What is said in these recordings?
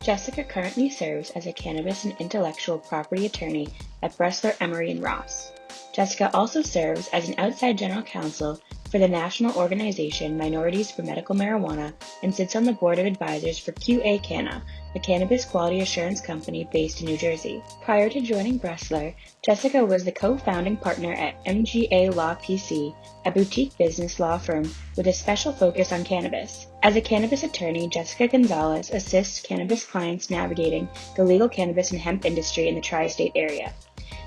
Jessica currently serves as a cannabis and intellectual property attorney at Bressler Amery Ross. Jessica also serves as an outside general counsel for the national organization Minorities for Medical Marijuana and sits on the board of advisors for QA Canna, a cannabis quality assurance company based in New Jersey. Prior to joining Bressler, Jessica was the co-founding partner at MGA Law PC, a boutique business law firm with a special focus on cannabis. As a cannabis attorney, Jessica Gonzalez assists cannabis clients navigating the legal cannabis and hemp industry in the tri-state area.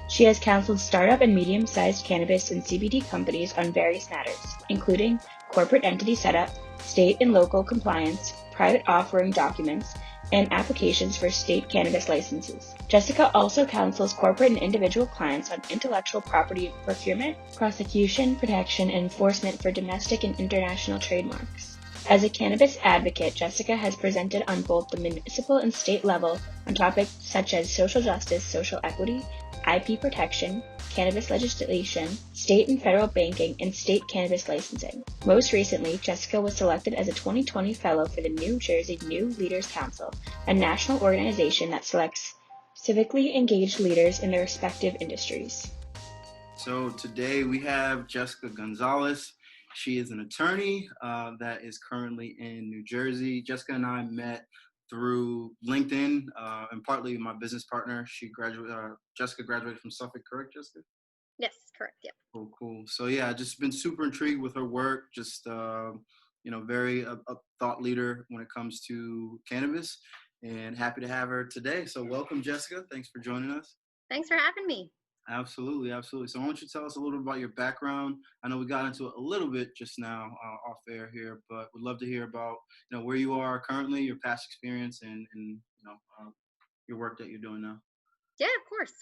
She has counseled startup and medium-sized cannabis and CBD companies on various matters, including corporate entity setup, state and local compliance, private offering documents, and applications for state cannabis licenses. Jessica also counsels corporate and individual clients on intellectual property procurement, prosecution, protection, and enforcement for domestic and international trademarks. As a cannabis advocate, Jessica has presented on both the municipal and state level on topics such as social justice, social equity, IP protection, cannabis legislation, state and federal banking, and state cannabis licensing. Most recently, Jessica was selected as a 2020 fellow for the New Jersey New Leaders Council, a national organization that selects civically engaged leaders in their respective industries. So today we have Jessica Gonzalez. She is an attorney that is currently in New Jersey. Jessica and I met through LinkedIn and partly my business partner. Jessica graduated from Suffolk, correct, Jessica? Yes, correct. Yeah. Cool. So yeah, just been super intrigued with her work. Just very a thought leader when it comes to cannabis, and happy to have her today. So welcome, Jessica. Thanks for joining us. Thanks for having me. Absolutely. So why don't you tell us a little bit about your background? I know we got into it a little bit just now off air here, but we'd love to hear about where you are currently, your past experience, and your work that you're doing now. Yeah, of course.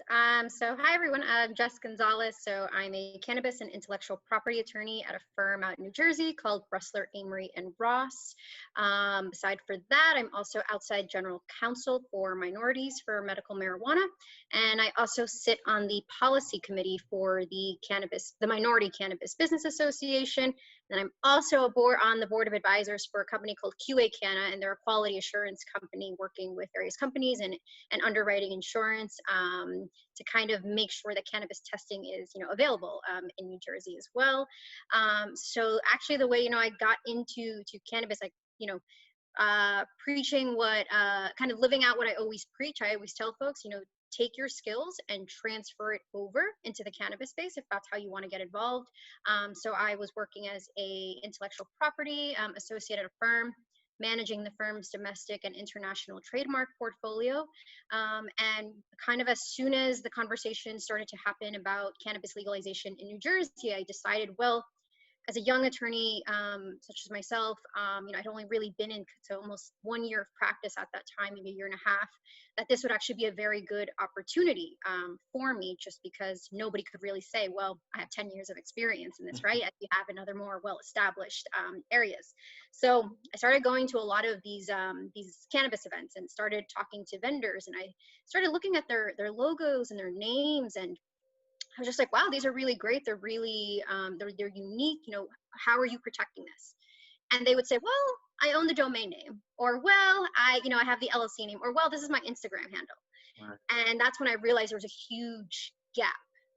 So hi, everyone. I'm Jessica Gonzalez. So I'm a cannabis and intellectual property attorney at a firm out in New Jersey called Bressler Amery Ross. Aside for that, I'm also outside general counsel for Minorities for Medical Marijuana. And I also sit on the policy committee for the Minority Cannabis Business Association. And I'm also on the board of advisors for a company called QA Canna, and they're a quality assurance company working with various companies and underwriting insurance to kind of make sure that cannabis testing is available in New Jersey as well. So actually, the way I got into cannabis, preaching what kind of living out what I always preach. I always tell folks, take your skills and transfer it over into the cannabis space if that's how you want to get involved. So I was working as a intellectual property associate at a firm, managing the firm's domestic and international trademark portfolio. And kind of as soon as the conversation started to happen about cannabis legalization in New Jersey, I decided, well, as a young attorney, such as myself, I'd only really been into almost 1 year of practice at that time, maybe a year and a half, that this would actually be a very good opportunity for me, just because nobody could really say, well, I have 10 years of experience in this, right? As you have in other more well-established areas. So I started going to a lot of these cannabis events and started talking to vendors, and I started looking at their logos and their names, and I was just like, wow, these are really great. They're really, they're unique. How are you protecting this? And they would say, well, I own the domain name, or well, I have the LLC name, or well, this is my Instagram handle. Right. And that's when I realized there was a huge gap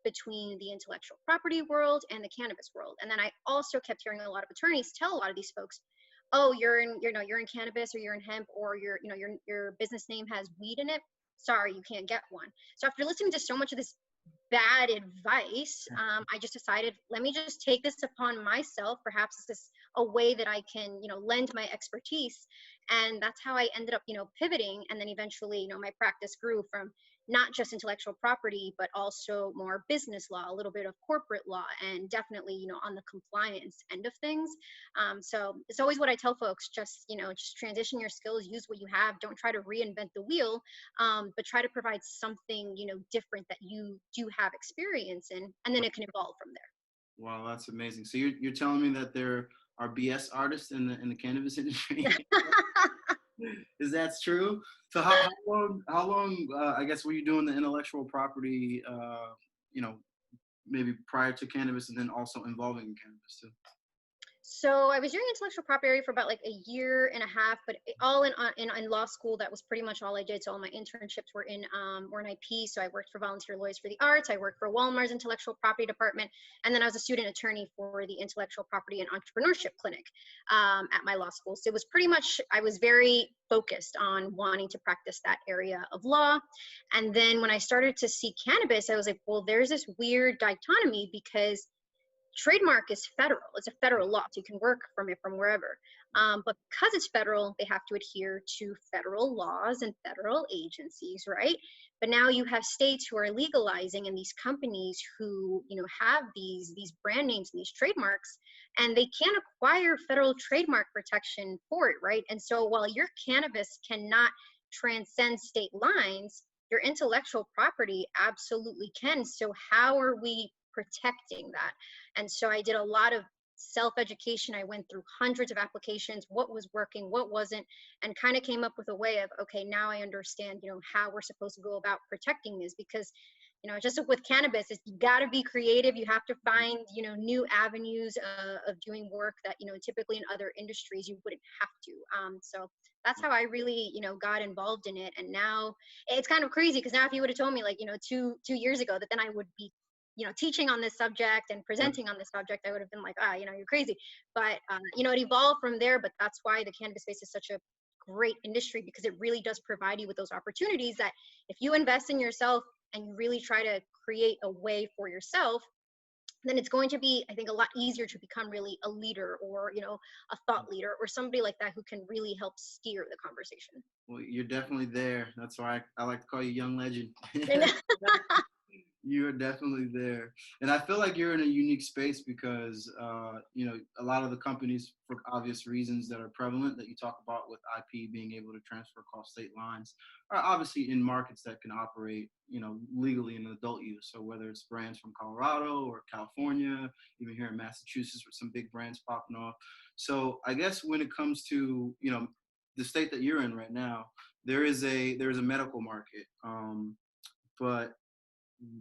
between the intellectual property world and the cannabis world. And then I also kept hearing a lot of attorneys tell a lot of these folks, oh, you're in cannabis, or you're in hemp, or your business name has weed in it. Sorry, you can't get one. So after listening to so much of this bad advice, I just decided, let me just take this upon myself. Perhaps this is a way that I can, lend my expertise. And that's how I ended up, pivoting. And then eventually, my practice grew from not just intellectual property, but also more business law, a little bit of corporate law, and definitely, on the compliance end of things. So it's always what I tell folks, just transition your skills, use what you have. Don't try to reinvent the wheel, but try to provide something, different that you do have experience in, and then it can evolve from there. Wow, that's amazing. So you're telling me that there are BS artists in the cannabis industry? Is that true? So how long I guess were you doing the intellectual property maybe prior to cannabis, and then also involving in cannabis too? So I was doing intellectual property for about like a year and a half, but all in law school, that was pretty much all I did. So all my internships were in IP. So I worked for Volunteer Lawyers for the Arts. I worked for Walmart's intellectual property department, and then I was a student attorney for the intellectual property and entrepreneurship clinic at my law school. So it was pretty much, I was very focused on wanting to practice that area of law. And then when I started to see cannabis, I was like, well, there's this weird dichotomy because trademark is federal. It's a federal law, so you can work from it from wherever. But because it's federal, they have to adhere to federal laws and federal agencies, right? But now you have states who are legalizing, and these companies who, you know, have these brand names and these trademarks, and they can't acquire federal trademark protection for it, right? And so while your cannabis cannot transcend state lines, your intellectual property absolutely can. So how are we protecting that? And so I did a lot of self-education. I went through hundreds of applications, what was working, what wasn't, and kind of came up with a way of, okay, now I understand, you know, how we're supposed to go about protecting this. Because, you know, just with cannabis, you got to be creative. You have to find, you know, new avenues of doing work that, you know, typically in other industries you wouldn't have to. So that's how I really, you know, got involved in it. And now it's kind of crazy because now if you would have told me like, you know, two years ago that then I would be, you know, teaching on this subject and presenting on this subject, I would have been like, you know, you're crazy. But, you know, it evolved from there. But that's why the cannabis space is such a great industry, because it really does provide you with those opportunities that if you invest in yourself and you really try to create a way for yourself, then it's going to be, I think, a lot easier to become really a leader or, you know, a thought leader or somebody like that who can really help steer the conversation. Well, you're definitely there. That's why I like to call you young legend. You are definitely there. And I feel like you're in a unique space because, you know, a lot of the companies, for obvious reasons that are prevalent that you talk about with IP being able to transfer across state lines, are obviously in markets that can operate, you know, legally in adult use. So whether it's brands from Colorado or California, even here in Massachusetts with some big brands popping off. So I guess when it comes to, you know, the state that you're in right now, there is a medical market. But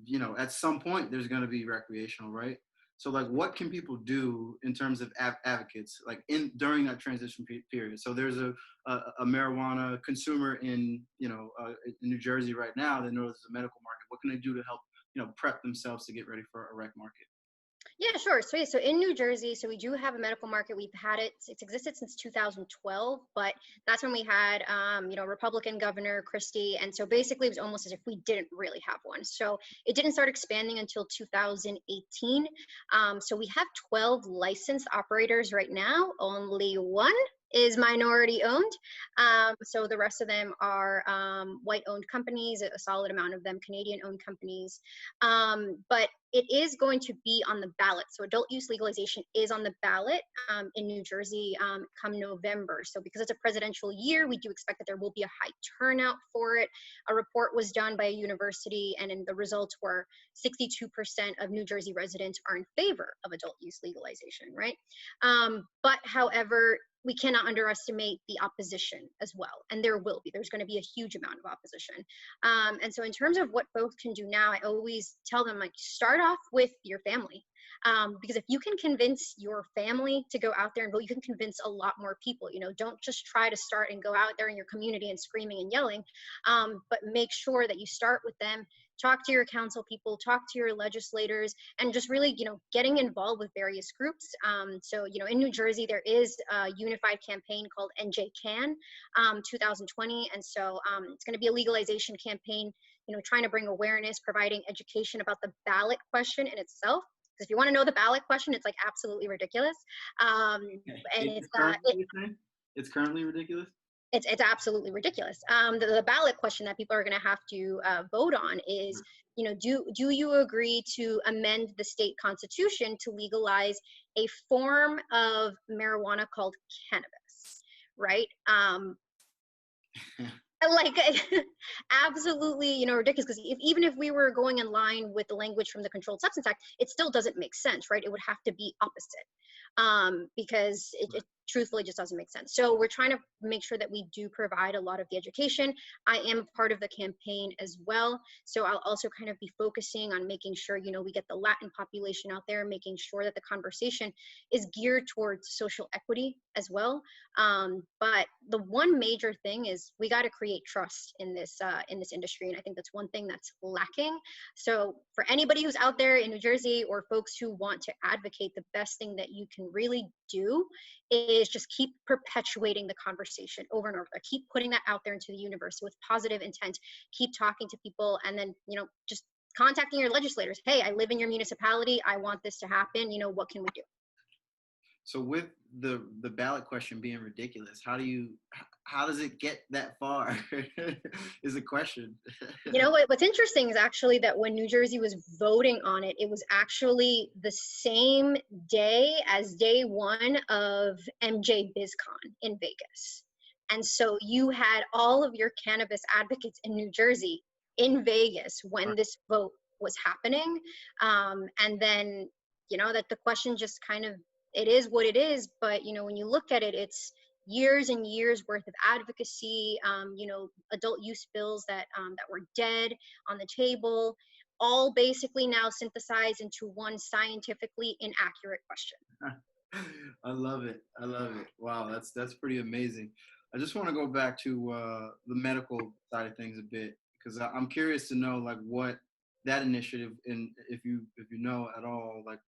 you know, at some point there's going to be recreational, right? So like what can people do in terms of advocates like in during that transition period? So there's a marijuana consumer in, you know, in New Jersey right now that knows there's a medical market. What can they do to help, you know, prep themselves to get ready for a rec market? Yeah, sure. So, yeah, so in New Jersey, so we do have a medical market. We've had it, it's existed since 2012, but that's when we had, you know, Republican Governor Christie. And so basically it was almost as if we didn't really have one. So it didn't start expanding until 2018. So we have 12 licensed operators right now. Only one is minority owned. So the rest of them are white owned companies, a solid amount of them Canadian owned companies. But it is going to be on the ballot. So adult use legalization is on the ballot in New Jersey come November. So because it's a presidential year, we do expect that there will be a high turnout for it. A report was done by a university, and the results were 62% of New Jersey residents are in favor of adult use legalization, right? But however, we cannot underestimate the opposition as well. And there will be, there's going to be a huge amount of opposition. And so in terms of what folks can do now, I always tell them, like, start off with your family. Because if you can convince your family to go out there and vote, you can convince a lot more people. You know, don't just try to start and go out there in your community and screaming and yelling, but make sure that you start with them. Talk to your council people, talk to your legislators, and just really, you know, getting involved with various groups. So, you know, in New Jersey, there is a unified campaign called NJ Can 2020. And so it's going to be a legalization campaign, you know, trying to bring awareness, providing education about the ballot question in itself. Because if you want to know the ballot question, it's like absolutely ridiculous. And It's currently ridiculous. It's absolutely ridiculous. The ballot question that people are going to have to vote on is, you know, do you agree to amend the state constitution to legalize a form of marijuana called cannabis, right? Like absolutely, you know, ridiculous, because even if we were going in line with the language from the Controlled Substance Act, it still doesn't make sense, right? It would have to be opposite, because truthfully just doesn't make sense. So we're trying to make sure that we do provide a lot of the education. I am part of the campaign as well. So I'll also kind of be focusing on making sure, we get the Latin population out there, making sure that the conversation is geared towards social equity as well. But the one major thing is we got to create trust in this industry. And I think that's one thing that's lacking. So for anybody who's out there in New Jersey, or folks who want to advocate, the best thing that you can really do is just keep perpetuating the conversation over and over. Keep putting that out there into the universe with positive intent. Keep talking to people, and then, just contacting your legislators. Hey, I live in your municipality. I want this to happen. What can we do? So with the ballot question being ridiculous, how does it get that far? Is the question. What's interesting is actually that when New Jersey was voting on it, it was actually the same day as day one of MJ BizCon in Vegas. And so you had all of your cannabis advocates in New Jersey in Vegas when this vote was happening. And then, that the question just kind of, it is what it is. But, when you look at it, it's years and years worth of advocacy, adult use bills that were dead on the table, all basically now synthesized into one scientifically inaccurate question. I love it. Wow, that's pretty amazing. I just want to go back to the medical side of things a bit, because I'm curious to know like what that initiative, and if you know at all, like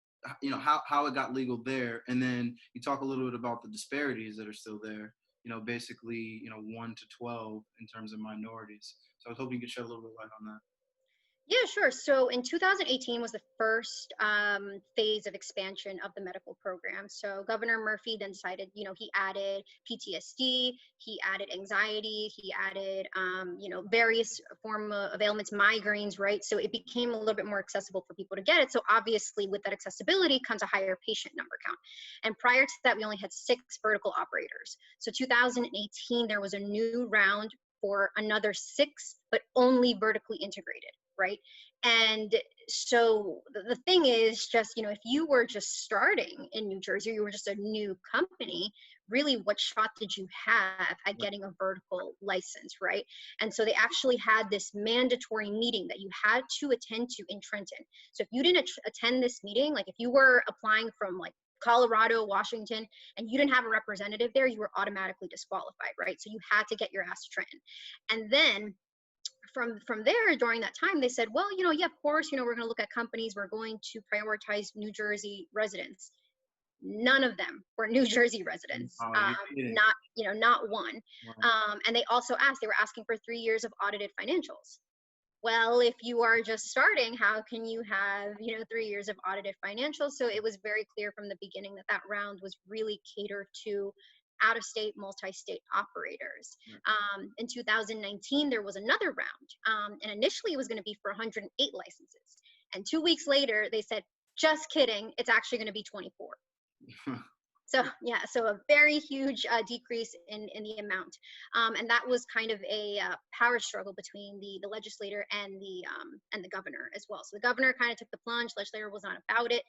how it got legal there, and then you talk a little bit about the disparities that are still there. Basically 1 to 12 in terms of minorities. So I was hoping you could shed a little bit light on that. Yeah, sure. So in 2018 was the first phase of expansion of the medical program. So Governor Murphy then decided, he added PTSD, he added anxiety, he added, various form of ailments, migraines, right? So it became a little bit more accessible for people to get it. So obviously with that accessibility comes a higher patient number count. And prior to that, we only had 6 vertical operators. So 2018, there was a new round for another 6, but only vertically integrated. Right. And so the thing is just, if you were just starting in New Jersey, you were just a new company, really what shot did you have at getting a vertical license? Right. And so they actually had this mandatory meeting that you had to attend to in Trenton. So if you didn't attend this meeting, like if you were applying from like Colorado, Washington, and you didn't have a representative there, you were automatically disqualified. Right. So you had to get your ass to Trenton. And then from there, during that time, they said, well, yeah, of course, we're going to look at companies. We're going to prioritize New Jersey residents. None of them were New Jersey residents, not one. Wow. And they also they were asking for 3 years of audited financials. Well, if you are just starting, how can you have, 3 years of audited financials? So it was very clear from the beginning that round was really catered to out-of-state, multi-state operators. In 2019, there was another round, and initially it was going to be for 108 licenses. And 2 weeks later, they said, just kidding, it's actually going to be 24. So yeah, so a very huge decrease in the amount, and that was kind of a power struggle between the legislator and the governor as well. So the governor kind of took the plunge, legislator was not about it,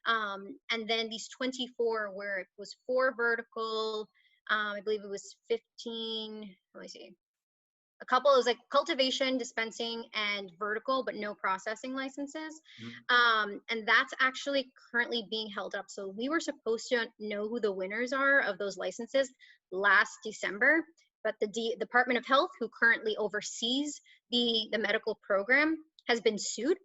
and then these 24 where it was 4 vertical, I believe it was 15. Let me see. A couple, it was like cultivation, dispensing, and vertical, but no processing licenses. And that's actually currently being held up. So we were supposed to know who the winners are of those licenses last December, but the Department of Health, who currently oversees the medical program, has been sued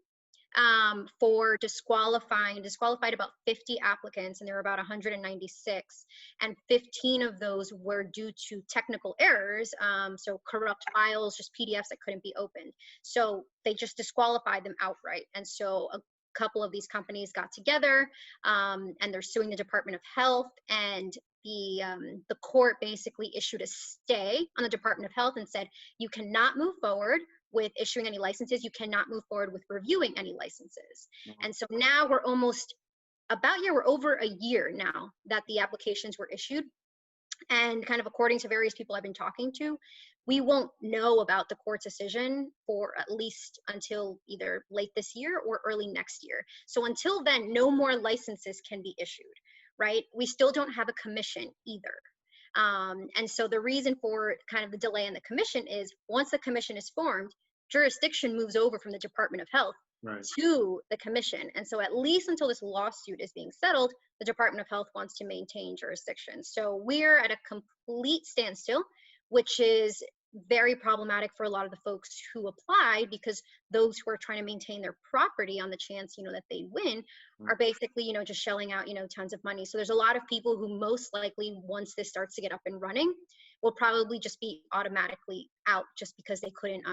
for disqualified about 50 applicants, and there were about 196, and 15 of those were due to technical errors, so corrupt files, just PDFs that couldn't be opened. So they just disqualified them outright. And so a couple of these companies got together, and they're suing the Department of Health, and the court basically issued a stay on the Department of Health and said, you cannot move forward with issuing any licenses. You cannot move forward with reviewing any licenses. And so now we're we're over a year now that the applications were issued. And kind of according to various people I've been talking to, we won't know about the court's decision for at least until either late this year or early next year. So until then, no more licenses can be issued, right? We still don't have a commission either. And so the reason for kind of the delay in the commission is once the commission is formed, jurisdiction moves over from the Department of Health Right. to the commission. And so at least until this lawsuit is being settled, the Department of Health wants to maintain jurisdiction. So we're at a complete standstill, which is very problematic for a lot of the folks who apply, because those who are trying to maintain their property on the chance, that they win are basically, just shelling out, tons of money. So there's a lot of people who most likely, once this starts to get up and running, will probably just be automatically out just because they couldn't,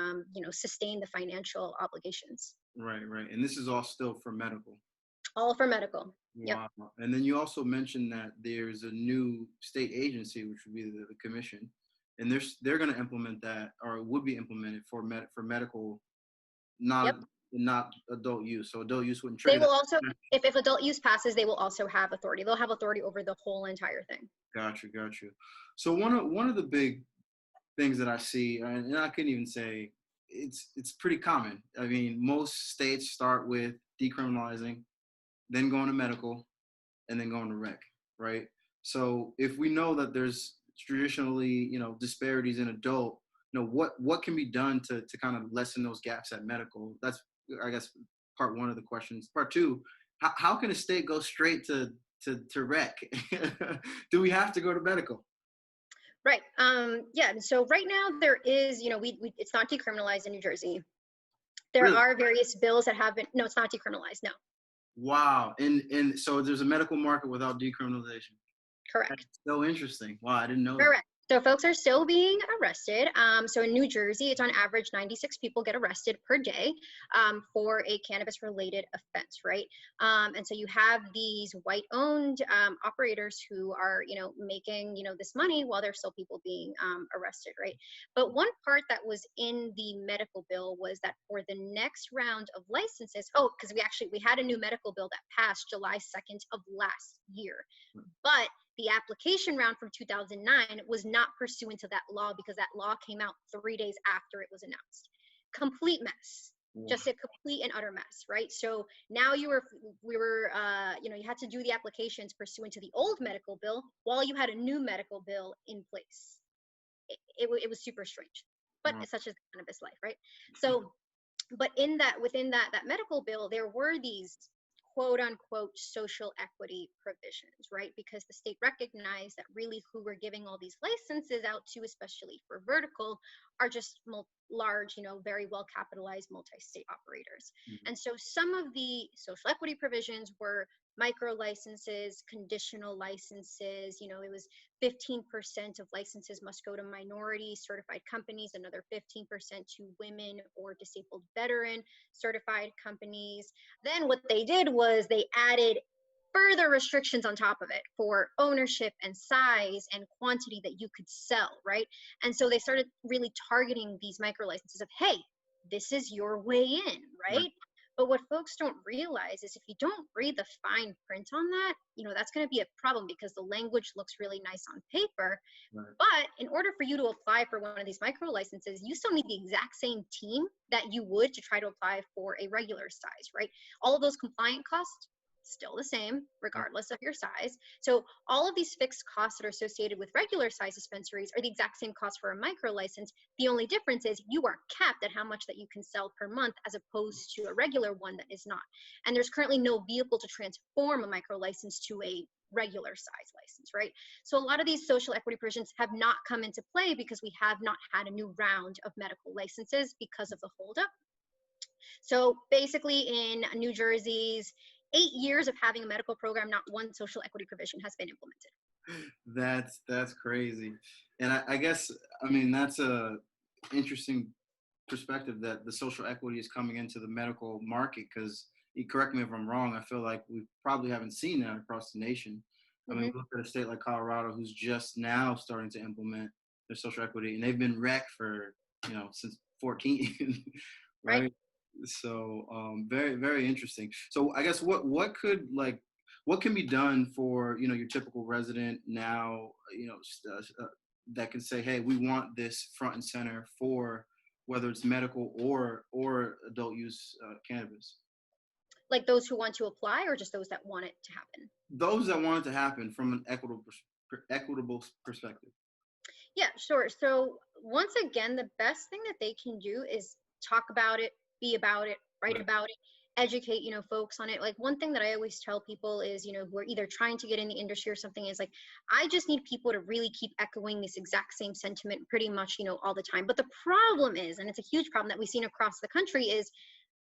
sustain the financial obligations. Right. And this is all still for medical. All for medical. Wow. Yep. And then you also mentioned that there's a new state agency, which would be the commission, and they're going to implement that, or it would be implemented for medical, not adult use. So adult use wouldn't trigger They will that. also, if adult use passes, they will also have authority. They'll have authority over the whole entire thing. Got you. So one of the big things that I see, and I couldn't even say it's pretty common. I mean, most states start with decriminalizing, then going to medical, and then going to rec, right? So if we know that there's traditionally, disparities in adult, what can be done to kind of lessen those gaps at medical? That's, I guess, part one of the questions. Part two, how can a state go straight to rec? Do we have to go to medical? Right. Yeah. So right now there is, it's not decriminalized in New Jersey. There Really? are various bills that have been, no, it's not decriminalized. No. Wow. And so there's a medical market without decriminalization. Correct. That's so interesting. Wow, I didn't know that. Correct. So folks are still being arrested. So in New Jersey, it's on average 96 people get arrested per day for a cannabis-related offense, right? And so you have these white-owned operators who are, making, this money while there's still people being arrested, right? But one part that was in the medical bill was that for the next round of licenses, because we had a new medical bill that passed July 2nd of last year, but the application round from 2009 was not pursuant to that law because that law came out 3 days after it was announced. Complete mess. Wow. Just a complete and utter mess, right? So now you had to do the applications pursuant to the old medical bill while you had a new medical bill in place. It was super strange, but Wow. such as cannabis life, right? So, but within that medical bill, there were these quote unquote social equity provisions, right? Because the state recognized that really who we're giving all these licenses out to, especially for vertical, are just large, very well capitalized multi-state operators. Mm-hmm. And so some of the social equity provisions were micro licenses, conditional licenses, it was 15% of licenses must go to minority certified companies, another 15% to women or disabled veteran certified companies. Then what they did was they added further restrictions on top of it for ownership and size and quantity that you could sell, right? And so they started really targeting these micro licenses of, hey, this is your way in, right? But what folks don't realize is if you don't read the fine print on that, that's going to be a problem because the language looks really nice on paper. Right. But in order for you to apply for one of these micro licenses, you still need the exact same team that you would to try to apply for a regular size, right? All of those compliant costs, still the same, regardless of your size. So all of these fixed costs that are associated with regular size dispensaries are the exact same cost for a micro license. The only difference is you are capped at how much that you can sell per month as opposed to a regular one that is not. And there's currently no vehicle to transform a micro license to a regular size license, right? So a lot of these social equity provisions have not come into play because we have not had a new round of medical licenses because of the holdup. So basically in New Jersey's 8 years of having a medical program, not one social equity provision has been implemented. That's crazy. And I guess, that's a interesting perspective that the social equity is coming into the medical market, because correct me if I'm wrong, I feel like we probably haven't seen that across the nation. Mm-hmm. We look at a state like Colorado who's just now starting to implement their social equity, and they've been rec for, since 14, right? So very, very interesting. So I guess what can be done for, your typical resident now, that can say, hey, we want this front and center for whether it's medical or adult use cannabis? Like those who want to apply, or just those that want it to happen? Those that want it to happen from an equitable perspective. Yeah, sure. So once again, the best thing that they can do is talk about it, be about it, write Right. about it, educate, folks on it. Like one thing that I always tell people is, who are either trying to get in the industry or something is like, I just need people to really keep echoing this exact same sentiment pretty much, all the time. But the problem is, and it's a huge problem that we've seen across the country, is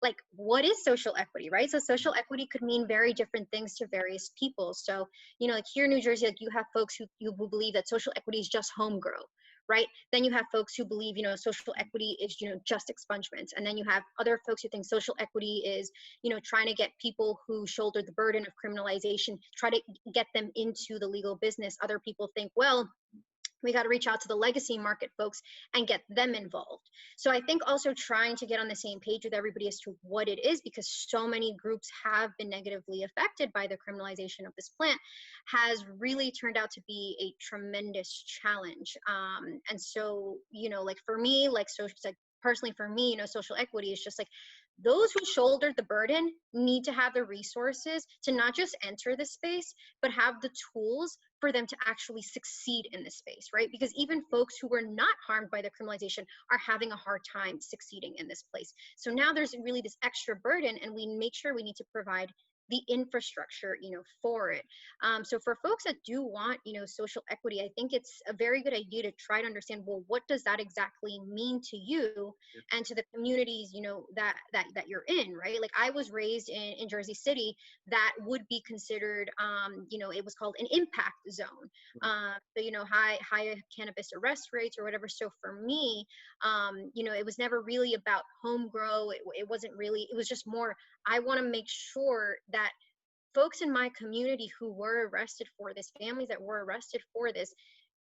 like what is social equity, right? So social equity could mean very different things to various people. So like here in New Jersey, like you have folks who believe that social equity is just home grow, right? Then you have folks who believe social equity is just expungements, and then you have other folks who think social equity is trying to get people who shoulder the burden of criminalization, try to get them into the legal business. Other people think, well, we got to reach out to the legacy market folks and get them involved. So I think also trying to get on the same page with everybody as to what it is, because so many groups have been negatively affected by the criminalization of this plant, has really turned out to be a tremendous challenge. And so, like for me, like personally for me, social equity is just like those who shoulder the burden need to have the resources to not just enter the space, but have the tools for them to actually succeed in this space, right? Because even folks who were not harmed by the criminalization are having a hard time succeeding in this place. So now there's really this extra burden, and we make sure we need to provide the infrastructure, for it. So for folks that do want, social equity, I think it's a very good idea to try to understand, well, what does that exactly mean to you and to the communities, that you're in, right? Like I was raised in Jersey City, that would be considered, it was called an impact zone. So, high cannabis arrest rates or whatever. So for me, it was never really about home grow. It wasn't really, it was just more, I want to make sure that folks in my community who were arrested for this, families that were arrested for this,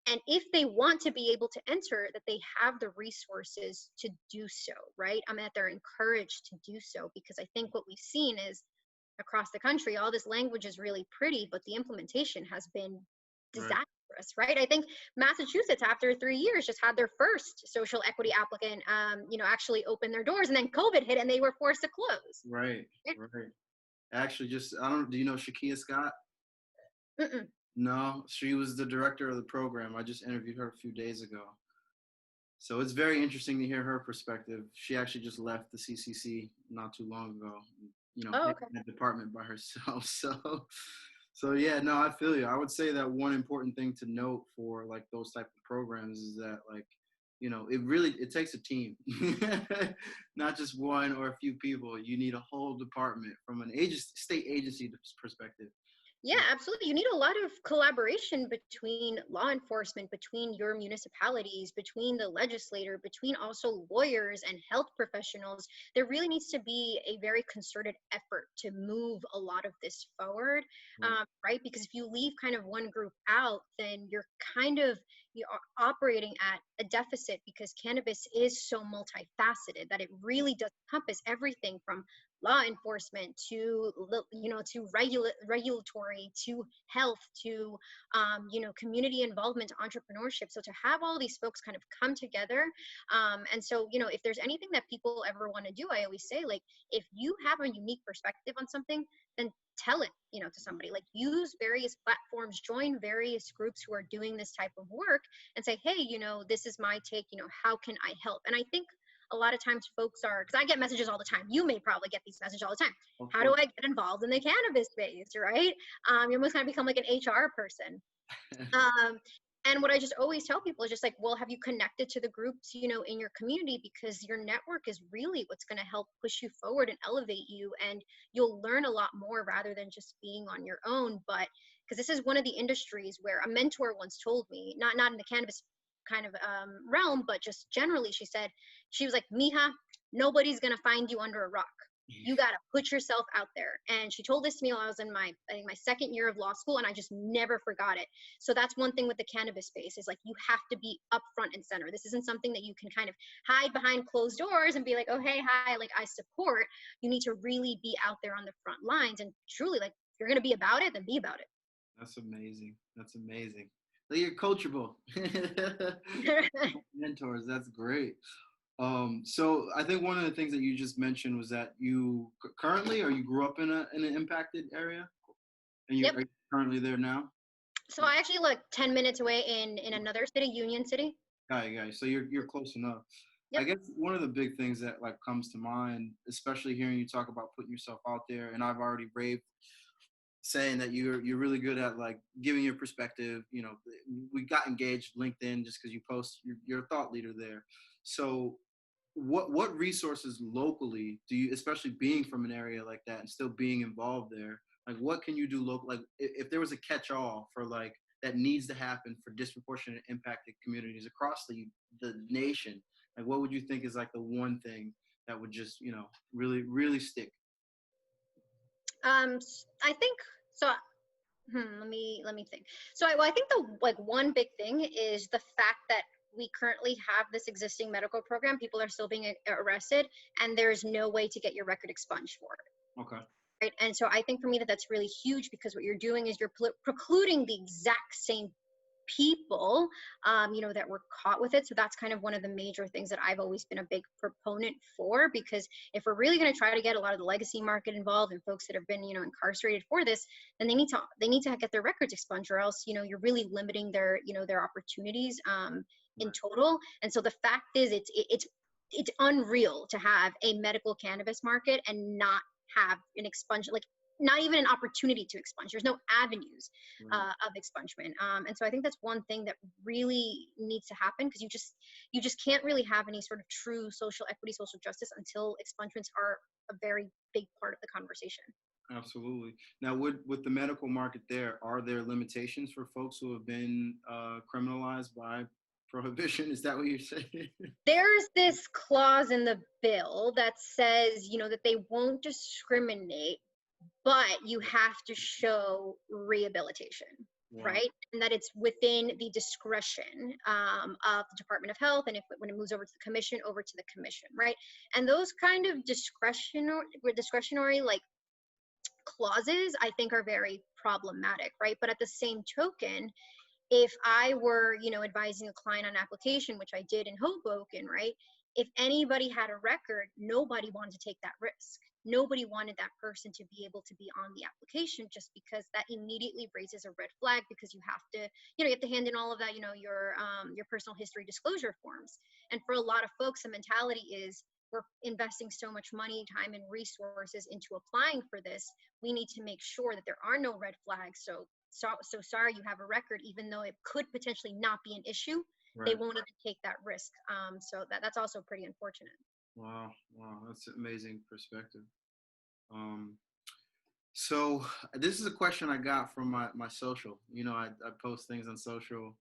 and if they want to be able to enter, that they have the resources to do so, right? I mean, that they're encouraged to do so, because I think what we've seen is across the country, all this language is really pretty, but the implementation has been Right. disastrous, right? I think Massachusetts, after 3 years, just had their first social equity applicant, actually open their doors, and then COVID hit and they were forced to close. Right. Right. Actually, just I don't. Do you know Shakia Scott? Mm-mm. No, she was the director of the program. I just interviewed her a few days ago. So it's very interesting to hear her perspective. She actually just left the CCC not too long ago, Oh, heading okay. that department by herself. So yeah, no, I feel you. I would say that one important thing to note for like those type of programs is that like, it takes a team, not just one or a few people. You need a whole department from an state agency perspective. Yeah, absolutely. You need a lot of collaboration between law enforcement, between your municipalities, between the legislator, between also lawyers and health professionals. There really needs to be a very concerted effort to move a lot of this forward, Right. right? Because if you leave kind of one group out, then you're kind of you're operating at a deficit, because cannabis is so multifaceted that it really does encompass everything from law enforcement to to regulatory, to health, to community involvement, to entrepreneurship. So to have all these folks kind of come together, and so if there's anything that people ever want to do, I always say, like, if you have a unique perspective on something, then tell it to somebody. Like, use various platforms, join various groups who are doing this type of work, and say, hey, this is my take, how can I help? And I think a lot of times folks are, because I get messages all the time, you may probably get these messages all the time, Of how do course. I get involved in the cannabis space, right? You almost kind of become like an HR person. um, and what I just always tell people is just like, well, have you connected to the groups in your community? Because your network is really what's going to help push you forward and elevate you, and you'll learn a lot more rather than just being on your own. But because this is one of the industries where a mentor once told me, not in the cannabis kind of realm, but just generally, she was like, Mija, nobody's going to find you under a rock. You got to put yourself out there. And she told this to me while I was in I think my second year of law school, and I just never forgot it. So that's one thing with the cannabis space, is like, you have to be up front and center. This isn't something that you can kind of hide behind closed doors and be like, oh, hey, hi, like, I support. You need to really be out there on the front lines, and truly, like, if you're going to be about it, then be about That's amazing. That's amazing. Like, you're coachable. it. Mentors. That's great. So I think one of the things that you just mentioned was that you currently, or you grew up in an impacted area, and Yep. are you currently there now? So I actually live 10 minutes away in another city, Union City. Got you, got you. So you're close enough. I Yep. guess one of the big things that like comes to mind, especially hearing you talk about putting yourself out there, and I've already raved saying that you're really good at like giving your perspective. You know, we got engaged LinkedIn just because you post. You're a thought leader there. So what resources locally do you, especially being from an area like that and still being involved there, like what can you do local, like if there was a catch-all for like that needs to happen for disproportionate impacted communities across the nation, like what would you think is like the one thing that would just, you know, really stick? I think so. Let me think. So I think the like one big thing is the fact that we currently have this existing medical program. People are still being arrested, and there's no way to get your record expunged for it. Okay. Right. And so I think for me that's really huge, because what you're doing is you're precluding the exact same people, that were caught with it. So that's kind of one of the major things that I've always been a big proponent for, because if we're really going to try to get a lot of the legacy market involved and folks that have been, incarcerated for this, then they need to get their records expunged, or else, you're really limiting their opportunities in Right. total. And so the fact is, it's unreal to have a medical cannabis market and not have an expunge, like not even an opportunity to expunge. There's no avenues Right. of expungement. And so I think that's one thing that really needs to happen, because you just can't really have any sort of true social equity, social justice, until expungements are a very big part of the conversation. Absolutely. Now, with the medical market there, are there limitations for folks who have been criminalized by prohibition? Is that what you're saying? There's this clause in the bill that says, that they won't discriminate, but you have to show rehabilitation, Wow. right? And that it's within the discretion of the Department of Health, and if when it moves over to the commission, over to the commission, right? And those kind of discretionary like clauses, I think, are very problematic, right? But at the same token, if I were, advising a client on application, which I did in Hoboken, right? If anybody had a record, nobody wanted to take that risk. Nobody wanted that person to be able to be on the application, just because that immediately raises a red flag, because you have to, you have to hand in all of that, your personal history disclosure forms. And for a lot of folks, the mentality is, we're investing so much money, time, and resources into applying for this. We need to make sure that there are no red flags. So sorry, you have a record, even though it could potentially not be an issue. They Right. won't even take that risk. So that's also pretty unfortunate. Wow. Wow. That's amazing perspective. Um, so this is a question I got from my social. You know, I post things on social,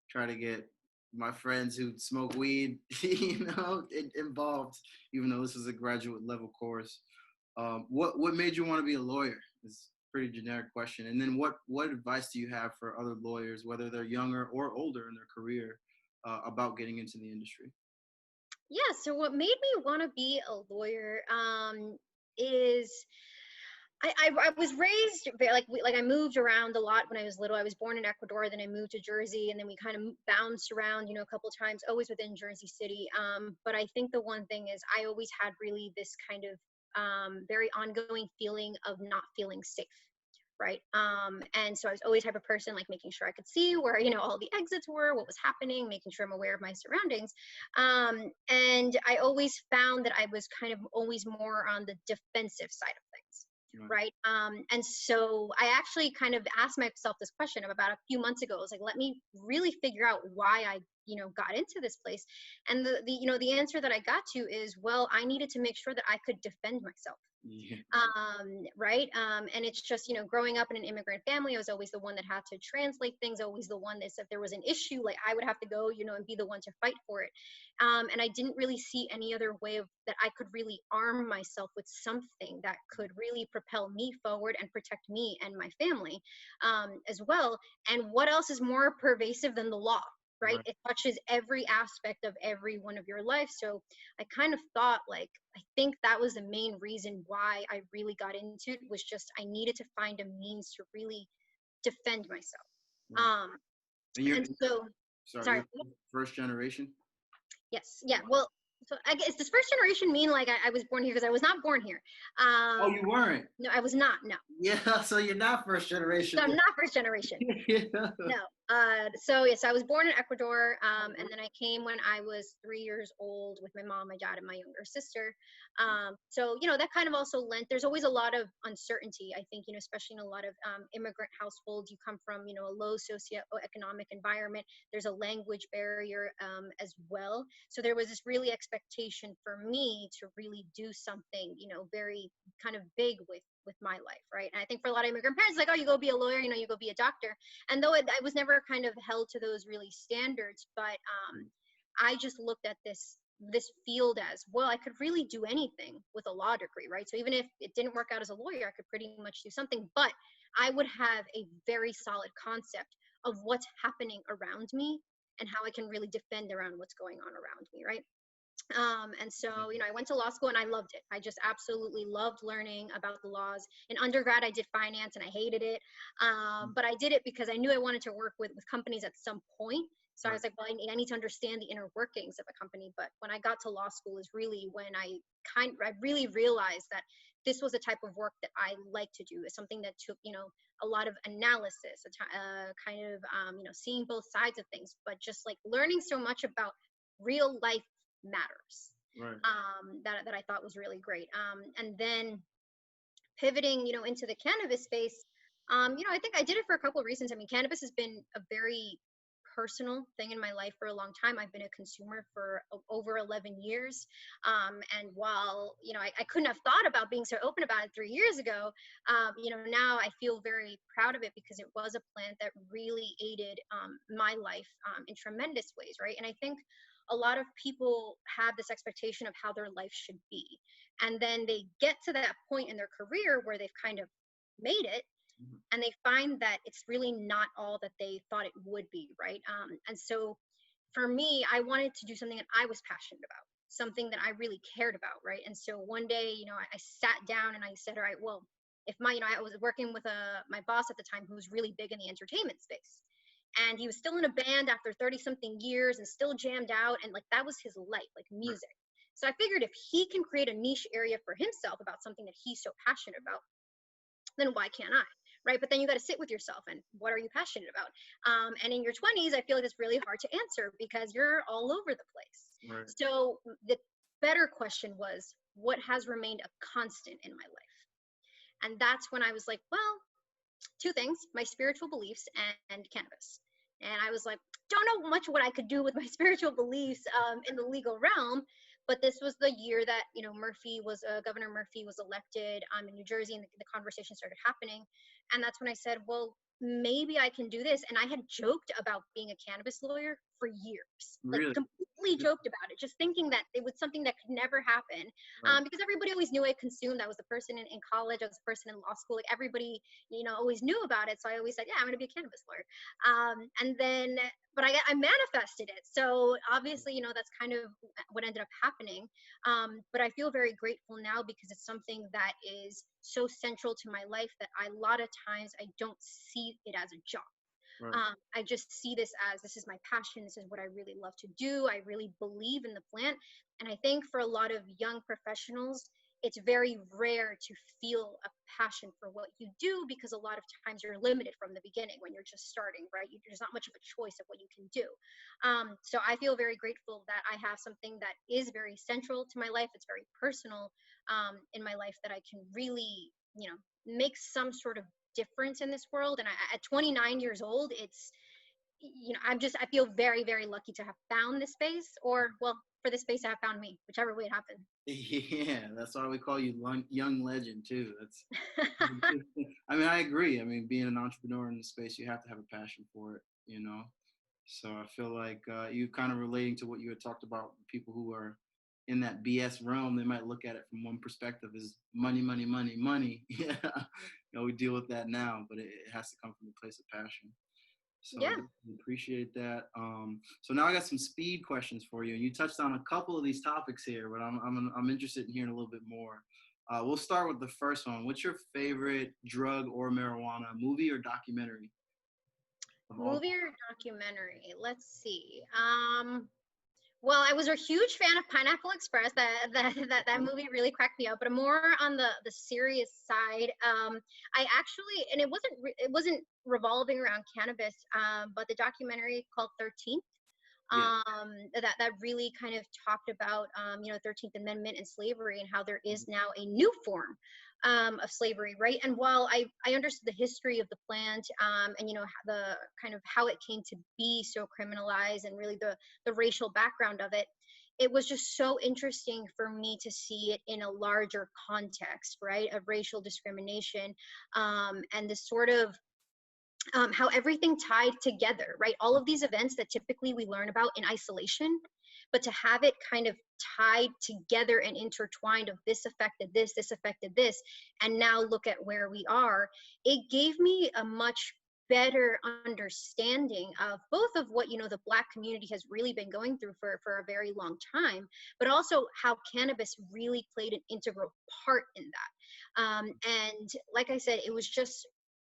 try to get my friends who smoke weed, involved, even though this is a graduate level course. What made you want to be a lawyer? Is a pretty generic question. And then what advice do you have for other lawyers, whether they're younger or older in their career, about getting into the industry? Yeah. So what made me want to be a lawyer is I was raised very, like I moved around a lot when I was little. I was born in Ecuador, then I moved to Jersey, and then we kind of bounced around, a couple times, always within Jersey City. But I think the one thing is, I always had really this kind of very ongoing feeling of not feeling safe. Right. And so I was always the type of person, like making sure I could see where, all the exits were, what was happening, making sure I'm aware of my surroundings. And I always found that I was kind of always more on the defensive side of things. Right. Right. And so I actually kind of asked myself this question about a few months ago. I was like, let me really figure out why I, got into this place. And the answer that I got to is, well, I needed to make sure that I could defend myself. Yeah. Right. And it's just, growing up in an immigrant family, I was always the one that had to translate things, always the one that, if there was an issue, like I would have to go, and be the one to fight for it. And I didn't really see any other way that I could really arm myself with something that could really propel me forward and protect me and my family as well. And what else is more pervasive than the law? Right. Right. It touches every aspect of every one of your life. So I kind of thought, like, I think that was the main reason why I really got into it, was just I needed to find a means to really defend myself. Right. Um, And you're and so, sorry, sorry. you're first generation. Yes. Yeah. Well, So I guess, does first generation mean like I was born here? Because I was not born here. Oh, you weren't? No, I was not. No. Yeah, so you're not first generation. So I'm not first generation. Yeah. No. So yes, I was born in Ecuador, and then I came when I was 3 years old with my mom, my dad, and my younger sister. So that kind of also lent. There's always a lot of uncertainty. I think especially in a lot of immigrant households, you come from a low socioeconomic environment. There's a language barrier as well. So there was this really expectation for me to really do something very kind of big with my life, right? And I think for a lot of immigrant parents, like, oh, you go be a lawyer, you go be a doctor. And though I was never kind of held to those really standards, but I just looked at this field as, well, I could really do anything with a law degree, right? So even if it didn't work out as a lawyer, I could pretty much do something, but I would have a very solid concept of what's happening around me and how I can really defend around what's going on around me, right? And so, I went to law school and I loved it. I just absolutely loved learning about the laws. In undergrad, I did finance and I hated it. But I did it because I knew I wanted to work with companies at some point. So I was like, well, I need to understand the inner workings of a company. But when I got to law school is really when I really realized that this was a type of work that I like to do. It's something that took, a lot of analysis, kind of, seeing both sides of things, but just like learning so much about real life matters. Right. That I thought was really great. And then pivoting, into the cannabis space, I think I did it for a couple of reasons. I mean, cannabis has been a very personal thing in my life for a long time. I've been a consumer for over 11 years. And while, I couldn't have thought about being so open about it 3 years ago, now I feel very proud of it because it was a plant that really aided my life in tremendous ways, right? And I think a lot of people have this expectation of how their life should be. And then they get to that point in their career where they've kind of made it, and they find that it's really not all that they thought it would be, right? And so for me, I wanted to do something that I was passionate about, something that I really cared about, right? And so one day, I sat down and I said, all right, well, if I was working with my boss at the time who was really big in the entertainment space. And he was still in a band after 30 something years and still jammed out. And like, that was his life, like music. So I figured if he can create a niche area for himself about something that he's so passionate about, then why can't I? Right. But then you got to sit with yourself and what are you passionate about? And in your 20s, I feel like it's really hard to answer because you're all over the place. Right. So the better question was, what has remained a constant in my life? And that's when I was like, well, two things, my spiritual beliefs and cannabis. And I was like, don't know much what I could do with my spiritual beliefs in the legal realm. But this was the year that, Governor Murphy was elected in New Jersey, and the conversation started happening. And that's when I said, well, maybe I can do this. And I had joked about being a cannabis lawyer for years, Really? like completely joked about it, just thinking that it was something that could never happen. Right. Because everybody always knew I consumed. I was the person in college, I was the person in law school, like everybody, always knew about it. So I always said, yeah, I'm going to be a cannabis lawyer. And then, but I manifested it. So obviously, that's kind of what ended up happening. But I feel very grateful now because it's something that is so central to my life that a lot of times I don't see it as a job. Right. I just see this is my passion. This is what I really love to do. I really believe in the plant. And I think for a lot of young professionals, it's very rare to feel a passion for what you do because a lot of times you're limited from the beginning when you're just starting, right? There's not much of a choice of what you can do. So I feel very grateful that I have something that is very central to my life. It's very personal in my life that I can really, make some sort of difference in this world. And at 29 years old, it's, I feel very, very lucky to have found this space, or well, for this space to have found me, whichever way it happened. Yeah, that's why we call you young legend too. That's I mean, I agree. I mean, being an entrepreneur in the space, you have to have a passion for it, So I feel like you kind of relating to what you had talked about, people who are in that BS realm, they might look at it from one perspective as money, money, money, money. Yeah, we deal with that now, but it has to come from a place of passion. So Yeah. I definitely appreciate that. So now I got some speed questions for you. You touched on a couple of these topics here, but I'm interested in hearing a little bit more. We'll start with the first one. What's your favorite drug or marijuana movie or documentary? Movie or documentary? Let's see. Well, I was a huge fan of Pineapple Express. That movie really cracked me up. But more on the serious side, I actually, and it wasn't revolving around cannabis, but the documentary called 13th, Yeah. that really kind of talked about 13th Amendment and slavery, and how there is now a new form of slavery, right? And while I understood the history of the plant, and the kind of how it came to be so criminalized, and really the racial background of it, it was just so interesting for me to see it in a larger context, right, of racial discrimination, and this sort of how everything tied together, right? All of these events that typically we learn about in isolation, but to have it kind of tied together and intertwined of this affected this affected this, and now look at where we are, it gave me a much better understanding of both of what the Black community has really been going through for a very long time, but also how cannabis really played an integral part in that. And like I said, it was just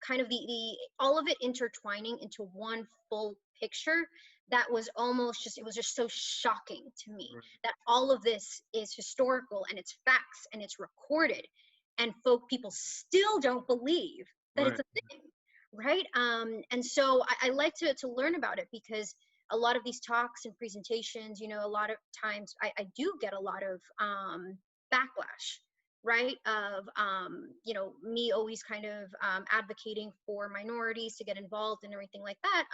kind of the all of it intertwining into one full picture that was almost just, it was just so shocking to me Right. that all of this is historical and it's facts and it's recorded, and people still don't believe that it's Right. a thing, right? And so I like to learn about it, because a lot of these talks and presentations, a lot of times I do get a lot of backlash, right, of me always kind of advocating for minorities to get involved and everything like that.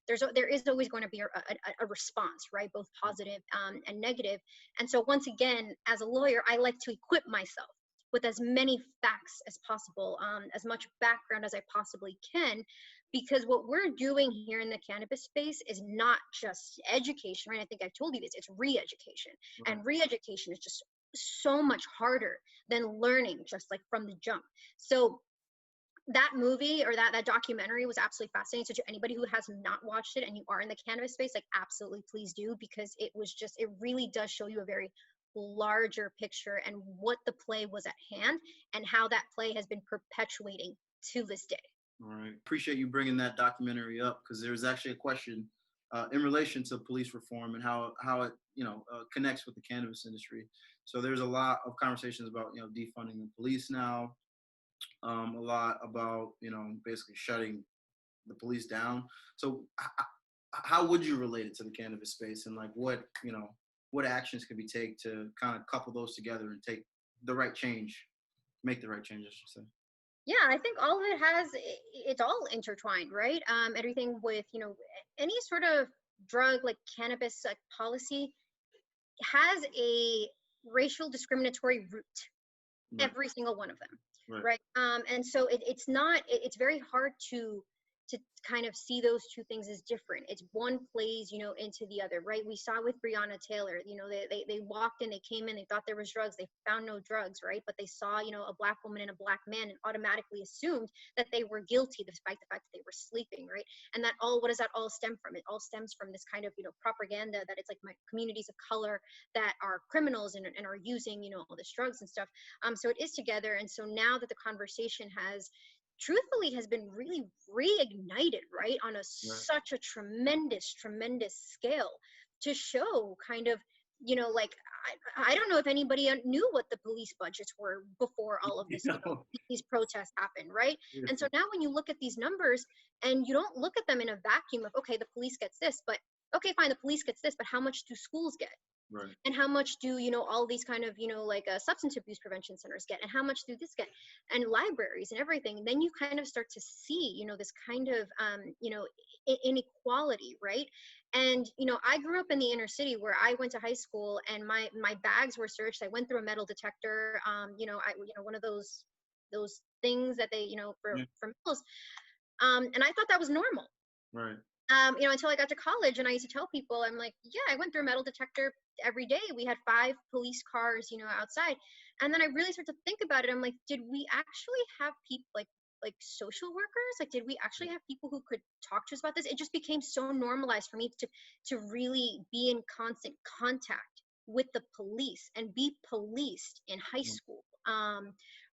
There is always going to be a response, right, both positive and negative. And so once again, as a lawyer, I like to equip myself with as many facts as possible, as much background as I possibly can, because what we're doing here in the cannabis space is not just education, right? I think I've told you this, it's re-education. Right. And re-education is just so much harder than learning just like from the jump. So that movie, or that documentary, was absolutely fascinating. So to anybody who has not watched it and you are in the cannabis space, like, absolutely please do, because it really does show you a very larger picture and what the play was at hand, and how that play has been perpetuating to this day. All right. Appreciate you bringing that documentary up, because there was actually a question in relation to police reform and how it connects with the cannabis industry. So there's a lot of conversations about defunding the police now, a lot about basically shutting the police down. So how would you relate it to the cannabis space, and like what actions could be taken to kind of couple those together and take the right change, make the right change, I should say. Yeah, I think all of it has, it's all intertwined, right? Everything with, any sort of drug like cannabis, like policy, has a racial discriminatory root, Right. every single one of them, Right. right? And so it's not, it's very hard to kind of see those two things as different. It's one plays, into the other, right? We saw with Breonna Taylor, they walked in, they came in, they thought there was drugs, they found no drugs, right? But they saw, a Black woman and a Black man, and automatically assumed that they were guilty, despite the fact that they were sleeping, right? And what does that all stem from? It all stems from this kind of, propaganda that it's like my communities of color that are criminals and are using, all this drugs and stuff. So it is together. And so now that the conversation has been really reignited, right, on Right. such a tremendous scale, to show kind of, like, I don't know if anybody knew what the police budgets were before all of this, these protests happened, right? And so now when you look at these numbers, and you don't look at them in a vacuum of, okay, the police gets this, but okay, fine, the police gets this, but how much do schools get? Right. And how much do all these kind of like substance abuse prevention centers get, and how much do this get, and libraries and everything? And then you kind of start to see this kind of inequality, right? And I grew up in the inner city, where I went to high school, and my bags were searched. I went through a metal detector, one of those things that they Yeah. for metals, and I thought that was normal, Right. until I got to college, and I used to tell people, I'm like, yeah, I went through a metal detector every day. We had 5 police cars, outside. And then I really started to think about it. I'm like, did we actually have people like social workers? Like, did we actually have people who could talk to us about this? It just became so normalized for me to really be in constant contact with the police and be policed in high Mm. school,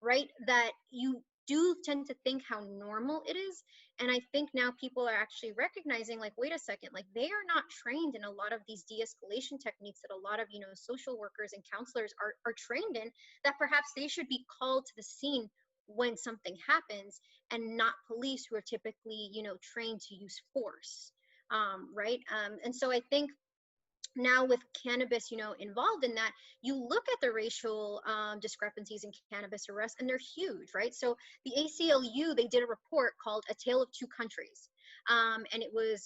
right? That you do tend to think how normal it is. And I think now people are actually recognizing, like, wait a second, like, they are not trained in a lot of these de-escalation techniques that a lot of, social workers and counselors are trained in, that perhaps they should be called to the scene when something happens, and not police who are typically, trained to use force. Right. And so I think now with cannabis, involved in that, you look at the racial discrepancies in cannabis arrests, and they're huge, right? So the ACLU, they did a report called "A Tale of Two Countries," and it was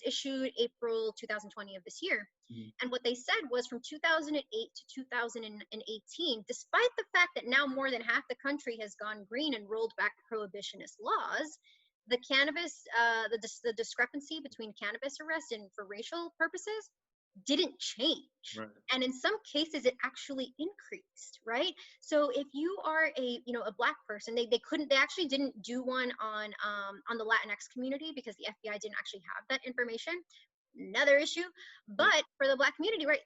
issued April 2020 of this year. Mhm. And what they said was, from 2008 to 2018, despite the fact that now more than half the country has gone green and rolled back prohibitionist laws, the cannabis, the discrepancy between cannabis arrests and for racial purposes didn't change. Right. And in some cases, it actually increased, right? So if you are a Black person, they actually didn't do one on the Latinx community, because the FBI didn't actually have that information. Another issue. But for the Black community, right,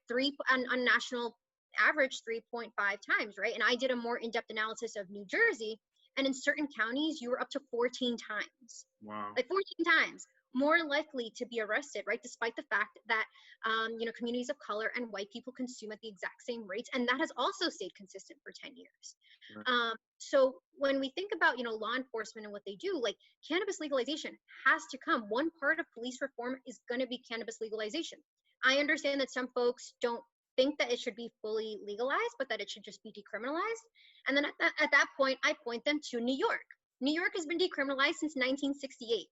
on national average, 3.5 times, right? And I did a more in-depth analysis of New Jersey, and in certain counties, you were up to 14 times. Wow. Like 14 times more likely to be arrested, right? Despite the fact that, communities of color and white people consume at the exact same rates. And that has also stayed consistent for 10 years. Right. So when we think about, law enforcement and what they do, like, cannabis legalization has to come. One part of police reform is going to be cannabis legalization. I understand that some folks don't think that it should be fully legalized, but that it should just be decriminalized. And then at that point, I point them to New York. New York has been decriminalized since 1968.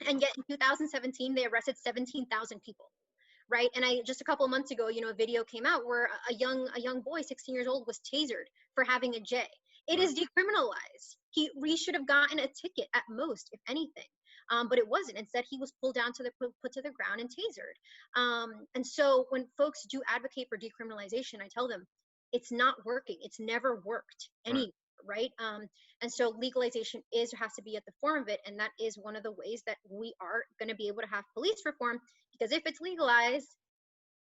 And yet in 2017, they arrested 17,000 people, right? And just a couple of months ago, a video came out where a young boy, 16 years old, was tasered for having a J. It is decriminalized. We should have gotten a ticket at most, if anything. But it wasn't. Instead, he was pulled down put to the ground and tasered. And so when folks do advocate for decriminalization, I tell them it's not working. It's never worked anywhere, right? And so legalization has to be at the form of it. And that is one of the ways that we are going to be able to have police reform, because if it's legalized,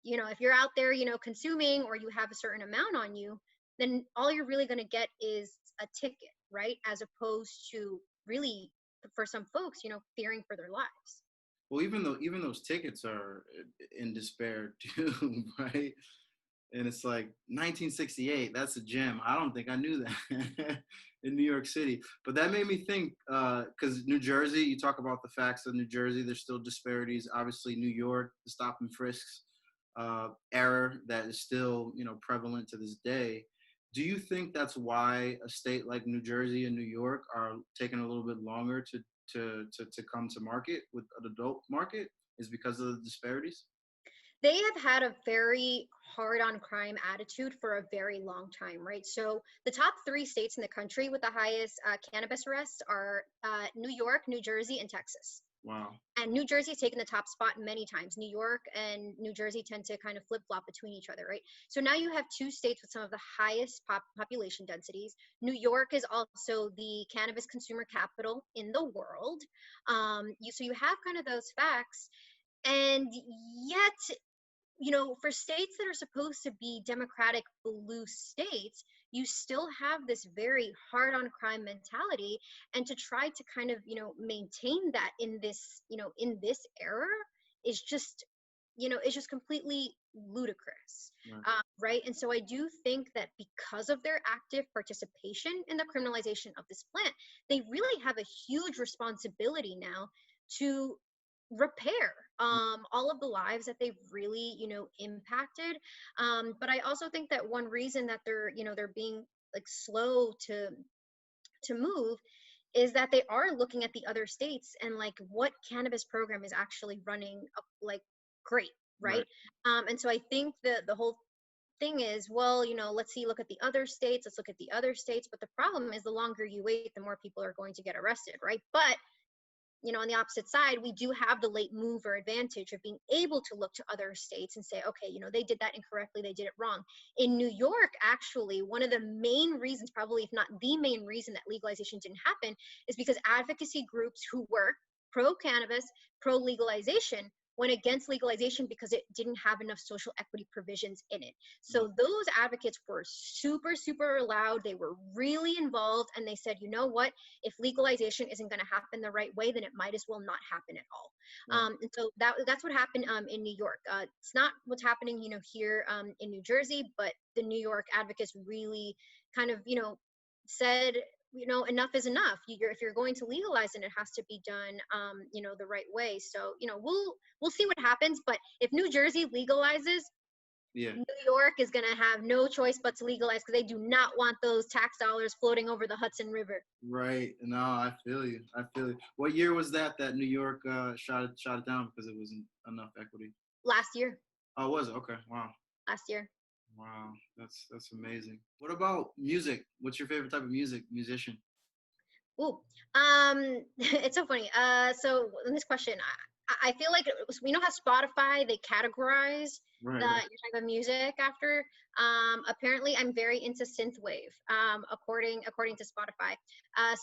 if you're out there, consuming, or you have a certain amount on you, then all you're really going to get is a ticket, right? As opposed to really, for some folks, fearing for their lives. Well, even those tickets are in despair too, right? And it's like 1968. That's a gem. I don't think I knew that in New York City. But that made me think, because New Jersey, you talk about the facts of New Jersey. There's still disparities. Obviously, New York, the stop and frisks error that is still prevalent to this day. Do you think that's why a state like New Jersey and New York are taking a little bit longer to come to market with an adult market, is because of the disparities? They have had a very hard on crime attitude for a very long time, right? So the top 3 states in the country with the highest cannabis arrests are New York, New Jersey, and Texas. Wow. And New Jersey has taken the top spot many times. New York and New Jersey tend to kind of flip-flop between each other, right? So now you have 2 states with some of the highest population densities. New York is also the cannabis consumer capital in the world. So you have kind of those facts. And yet, for states that are supposed to be democratic blue states, you still have this very hard on crime mentality. And to try to kind of, maintain that in this era is just, it's just completely ludicrous. Right. And so I do think that because of their active participation in the criminalization of this plant, they really have a huge responsibility now to repair all of the lives that they've really impacted. But I also think that one reason that they're being like slow to move is that they are looking at the other states and like what cannabis program is actually running like great, right? And so I think the whole thing is, well, let's look at the other states, let's look at the other states. But the problem is, the longer you wait, the more people are going to get arrested, right? But on the opposite side, we do have the late mover advantage of being able to look to other states and say, okay, they did that incorrectly, they did it wrong. In New York, actually, one of the main reasons, probably if not the main reason, that legalization didn't happen is because advocacy groups who were pro-cannabis, pro-legalization, went against legalization because it didn't have enough social equity provisions in it. So those advocates were super, super loud. They were really involved, and they said, you know what, if legalization isn't going to happen the right way, then it might as well not happen at all. And so that's what happened in New York. It's not what's happening, here in New Jersey, but the New York advocates really kind of, said, enough is enough. If you're going to legalize it, it has to be done, the right way. So, we'll see what happens. But if New Jersey legalizes, New York is going to have no choice but to legalize, because they do not want those tax dollars floating over the Hudson River. Right. No, I feel you. What year was that New York shot it down because it wasn't enough equity? Last year. Oh, was it? Okay. Wow. Last year. Wow. That's amazing. What about music? What's your favorite type of musician? Ooh, it's so funny. So in this question, I feel like how Spotify, they categorize Right. your type of music after. Apparently, I'm very into synthwave. According to Spotify.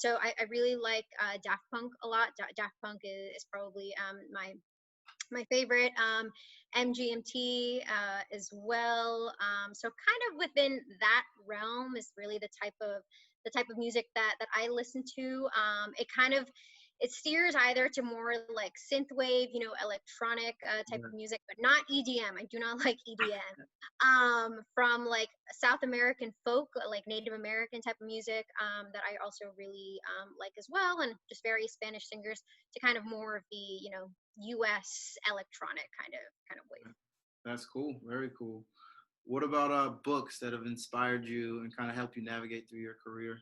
So I really like Daft Punk a lot. Daft Punk is probably my favorite. MGMT as well. So kind of within that realm is really the type of music that I listen to. It steers either to more like synthwave, electronic type of music, but not EDM. I do not like EDM. From like South American folk, like Native American type of music, that I also really like as well, and just various Spanish singers, to kind of more of the U.S. electronic kind of wave. That's cool. Very cool. What about books that have inspired you and kind of helped you navigate through your career?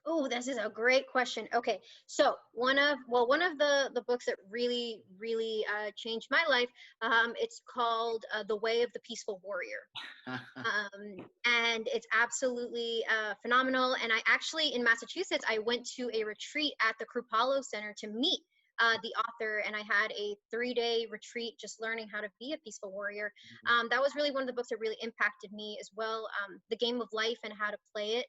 Oh, this is a great question. Okay, so one of the books that really changed my life, it's called The Way of the Peaceful Warrior. And it's absolutely phenomenal. And I actually, in Massachusetts, I went to a retreat at the Krupalo Center to meet the author, and I had a 3-day retreat just learning how to be a peaceful warrior. That was really one of the books that really impacted me as well. The Game of Life and How to Play It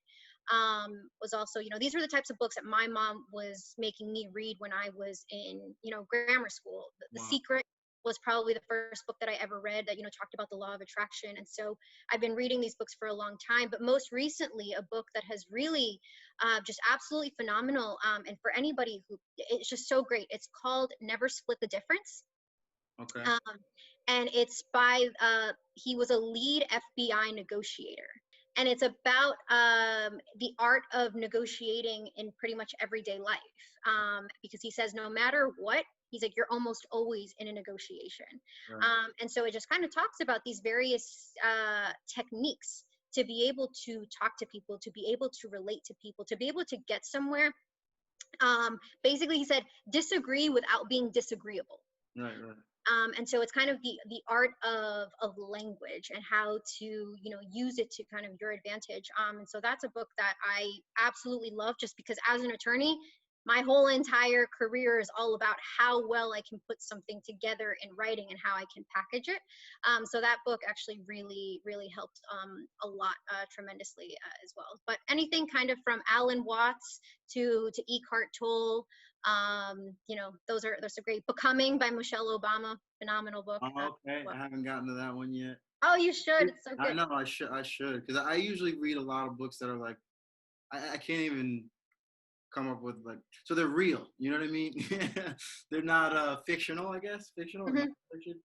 was also, these were the types of books that my mom was making me read when I was in, grammar school. The Secret was probably the first book that I ever read that, talked about the law of attraction. And so I've been reading these books for a long time, but most recently, a book that has really just absolutely phenomenal. And for anybody it's just so great. It's called Never Split the Difference. Okay. And it's by, he was a lead FBI negotiator. And it's about the art of negotiating in pretty much everyday life. Because he says, no matter what, he's like, you're almost always in a negotiation. Right. And so it just kind of talks about these various techniques to be able to talk to people, to be able to relate to people, to be able to get somewhere. Basically, he said, disagree without being disagreeable. Right. And so it's kind of the art of language and how to, use it to kind of your advantage. And so that's a book that I absolutely love, just because as an attorney, my whole entire career is all about how well I can put something together in writing and how I can package it. So that book actually really helped a lot tremendously as well. But anything kind of from Alan Watts to Eckhart Tolle, those are great. Becoming by Michelle Obama, phenomenal book. Okay, I haven't gotten to that one yet. Oh, you should. It's so good. I know I should, because I usually read a lot of books that are like, I can't even come up with, like, so they're real, you know what I mean? They're not fictional, I guess, fictional, fiction,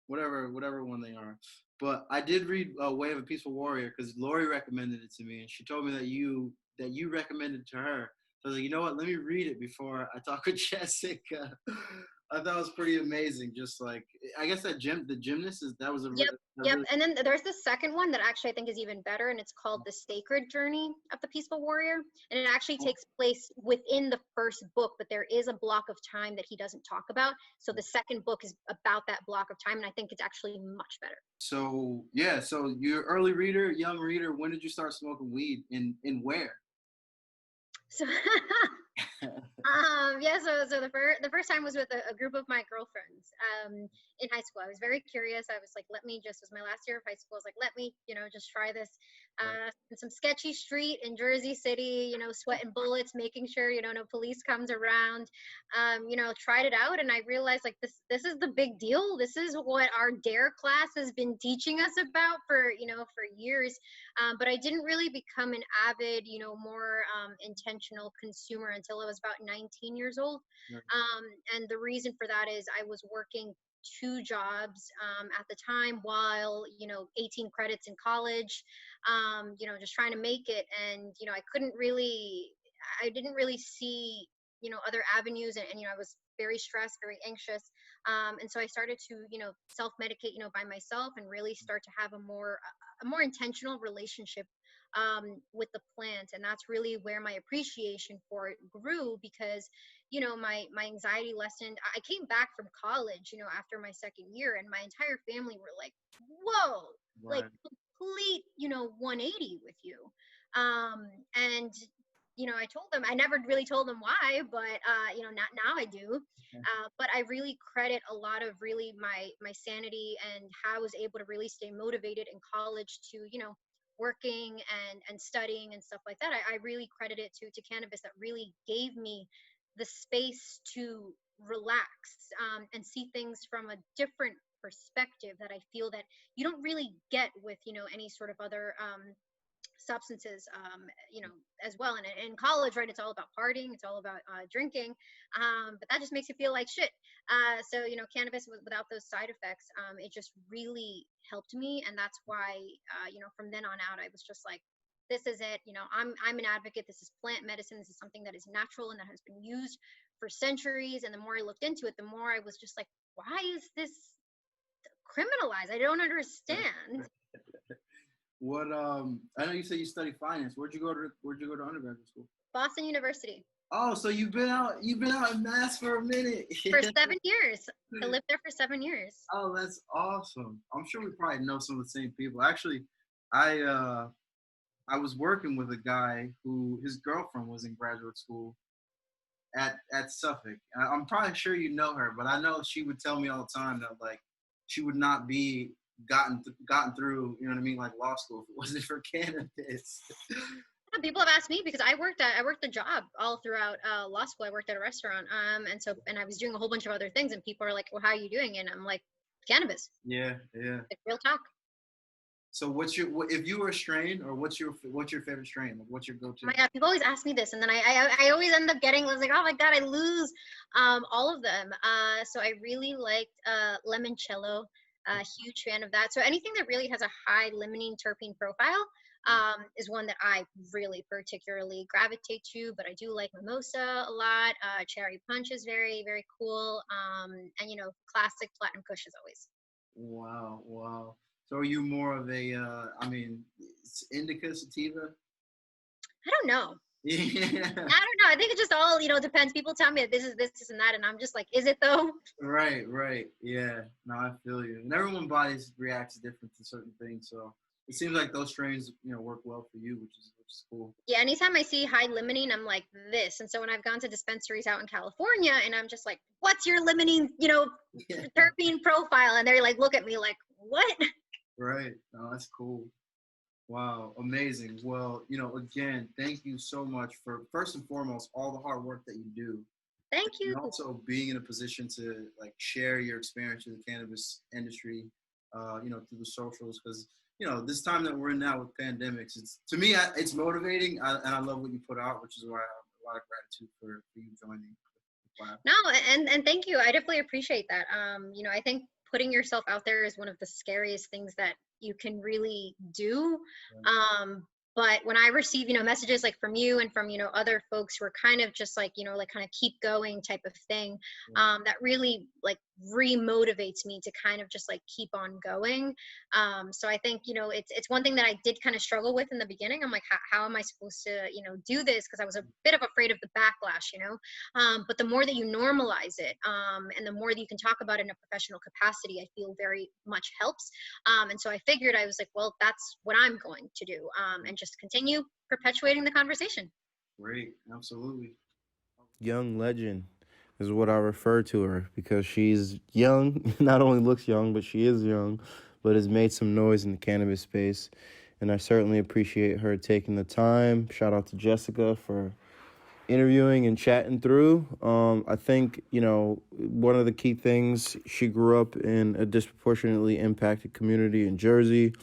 whatever one they are. But I did read Way of a Peaceful Warrior because Lori recommended it to me, and she told me that you recommended it to her. So I was like, you know what? Let me read it before I talk with Jessica. I thought it was pretty amazing. Just like, I guess the gymnast that was a Yep. Really... And then there's the second one that actually I think is even better, and it's called The Sacred Journey of the Peaceful Warrior. And it actually takes place within the first book, but there is a block of time that he doesn't talk about. So the second book is about that block of time, and I think it's actually much better. So yeah, so you're early reader, young reader. When did you start smoking weed, and where? So Yeah, so the first time was with a group of my girlfriends in high school. I was very curious. I was like, let me just, it was my last year of high school. I was like, let me, just try this Right. in some sketchy street in Jersey City, sweating bullets, making sure, no police comes around. Tried it out, and I realized like this is the big deal. This is what our DARE class has been teaching us about for years. But I didn't really become an avid, more intentional consumer until I was about 19 years old. Right. And the reason for that is I was working two jobs at the time while 18 credits in college, just trying to make it. And I didn't really see other avenues, and I was very stressed, very anxious. And so I started to self-medicate by myself, and really start to have a more intentional relationship with the plant. And that's really where my appreciation for it grew, because my anxiety lessened. I came back from college after my second year, and my entire family were like, whoa, like Right. complete 180 with you. And I told them, I never really told them why, but not now I do. But I really credit a lot of really my sanity, and how I was able to really stay motivated in college to working and studying and stuff like that. I really credit it to cannabis, that really gave me the space to relax, and see things from a different perspective that I feel that you don't really get with any sort of other substances, as well. And in college, right, it's all about partying, it's all about drinking, but that just makes you feel like shit. So cannabis, without those side effects, it just really helped me. And that's why from then on out, I was just like, this is it. I'm an advocate. This is plant medicine. This is something that is natural and that has been used for centuries. And the more I looked into it, the more I was just like, why is this criminalized? I don't understand. What I know you said you studied finance. Where'd you go to undergraduate school? Boston University. Oh, so you've been out in Mass for a minute. For 7 years. I lived there for 7 years. Oh, that's awesome. I'm sure we probably know some of the same people. Actually, I was working with a guy who his girlfriend was in graduate school at Suffolk. I'm probably sure you know her, but I know she would tell me all the time that like she would not be gotten through, you know what I mean, like law school if it wasn't for cannabis. People have asked me, because I worked a job all throughout law school. I worked at a restaurant, and I was doing a whole bunch of other things, and people are like, well, how are you doing? And I'm like, cannabis, Yeah, yeah. like real talk. So if you were a strain, or what's your favorite strain? Like what's your Oh go-to? my god, people always ask me this, and then I always end up getting, I was like, oh my god, I lose all of them. So I really liked limoncello. Huge fan of that. So anything that really has a high limonene terpene profile is one that I really particularly gravitate to. But I do like mimosa a lot. Cherry punch is very, very cool. And classic platinum kush is always. Wow, wow. So are you more of a I mean, indica sativa? I don't know. Yeah. I don't know. I think it just all depends. People tell me that this is this and that, and I'm just like, is it though? Right, right. Yeah. No, I feel you. And everyone's bodies reacts different to certain things. So it seems like those strains, work well for you, which is cool. Yeah, anytime I see high limonene, I'm like this. And so when I've gone to dispensaries out in California, and I'm just like, what's your limonene, Yeah. terpene profile? And they're like, look at me like, what? Right. No, that's cool. Wow, amazing. Well, again, thank you so much for first and foremost all the hard work that you do, Thank and you. also being in a position to like share your experience with the cannabis industry, through the socials. Because this time that we're in now with pandemics, it's to me, it's motivating, and I love what you put out, which is why I have a lot of gratitude for you joining the class. No, and thank you. I definitely appreciate that. I think putting yourself out there is one of the scariest things that you can really do. Um, but when I receive, messages like from you and from, other folks who are kind of just like, like kind of keep going type of thing, that really like remotivates me to kind of just like keep on going. So I think, it's one thing that I did kind of struggle with in the beginning. I'm like, how am I supposed to, do this? Because I was a bit of afraid of the backlash, but the more that you normalize it, and the more that you can talk about it in a professional capacity, I feel very much helps. And so I figured, I was like, well, that's what I'm going to do, and just continue perpetuating the conversation. Great, absolutely. young legend is what I refer to her, because she's young, not only looks young, but she is young, but has made some noise in the cannabis space. And I certainly appreciate her taking the time. Shout out to Jessica for interviewing and chatting through. I think, one of the key things, she grew up in a disproportionately impacted community in Jersey,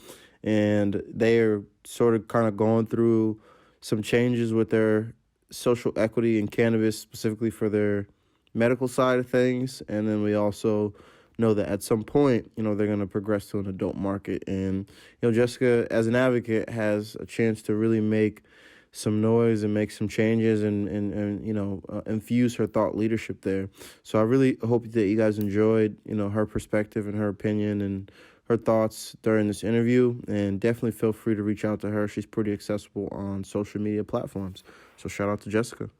and they are sort of kind of going through some changes with their social equity in cannabis, specifically for their medical side of things. And then we also know that at some point, they're going to progress to an adult market. And, Jessica, as an advocate, has a chance to really make some noise and make some changes and infuse her thought leadership there. So I really hope that you guys enjoyed, her perspective and her opinion and her thoughts during this interview. And definitely feel free to reach out to her. She's pretty accessible on social media platforms. So shout out to Jessica.